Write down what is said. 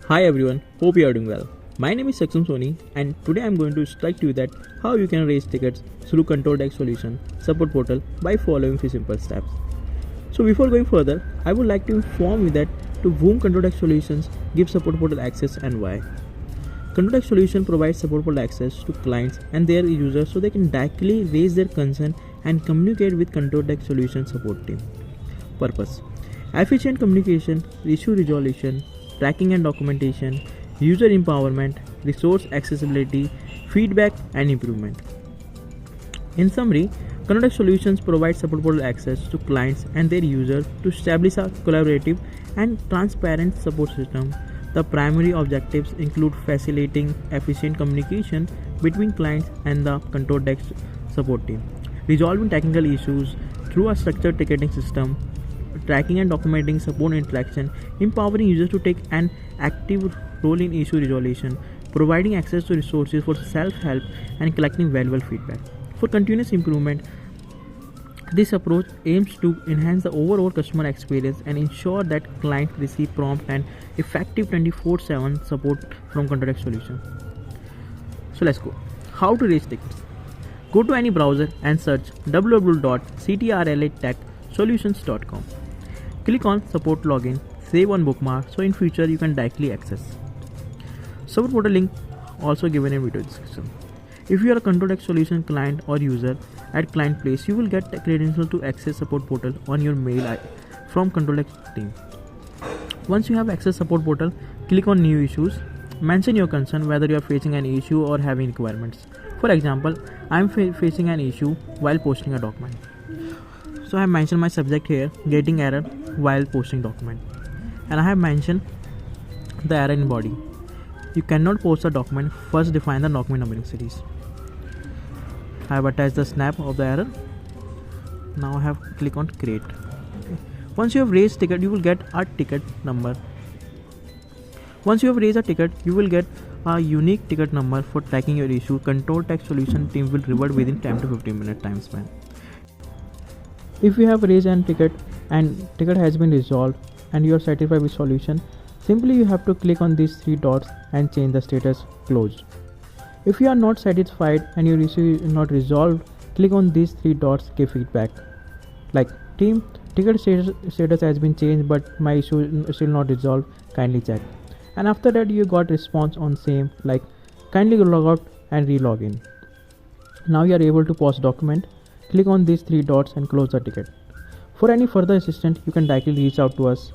Hi everyone, hope you are doing well. My name is Saksam Soni and today I am going to instruct you that how you can raise tickets through CtrlA Tech Solutions Support Portal by following few simple steps. So before going further, I would like to inform you that to whom CtrlA Tech Solutions gives Support Portal access and why. CtrlA Tech Solutions provides Support Portal access to clients and their users so they can directly raise their concern and communicate with CtrlA Tech Solutions support team. Purpose: efficient communication, issue resolution, tracking and documentation, user empowerment, resource accessibility, feedback and improvement. In summary, CtrlA Tech Solutions provides Support Portal access to clients and their users to establish a collaborative and transparent support system. The primary objectives include facilitating efficient communication between clients and the CtrlA Tech support team, resolving technical issues through a structured ticketing system, tracking and documenting support interaction, empowering users to take an active role in issue resolution, providing access to resources for self-help, and collecting valuable feedback. For continuous improvement, this approach aims to enhance the overall customer experience and ensure that clients receive prompt and effective 24/7 support from CtrlA Tech Solutions. So let's go. How to raise tickets? Go to any browser and search www.CtrlA-Tech-Solutions.com. Click on Support Login, save on bookmark so in future you can directly access. Support Portal link also given in video description. If you are a CtrlA Tech Solution client or user at client place, you will get a credential to access Support Portal on your mail from CtrlA Tech team. Once you have access Support Portal, click on New Issues. Mention your concern, whether you are facing an issue or having requirements. For example, I am facing an issue while posting a document. So I have mentioned my subject here, getting error while posting document, and I have mentioned the error in body. You cannot post a document, first define the document numbering series. I have attached the snap of the error. Now I have click on create. Once you have raised ticket, you will get a ticket number. Once you have raised a ticket, you will get a unique ticket number for tracking your issue. CtrlA Tech Solution team will revert within 10 to 15 minute time span. If you have raised an ticket and ticket has been resolved and you are satisfied with solution, simply you have to click on these three dots and change the status closed. If you are not satisfied and your issue is not resolved, click on these three dots, give feedback like team, ticket status has been changed but my issue is still not resolved, kindly check. And after that you got response on same like kindly log out and re-log in. Now you are able to post document. Click on these three dots and close the ticket. For any further assistance, you can directly reach out to us.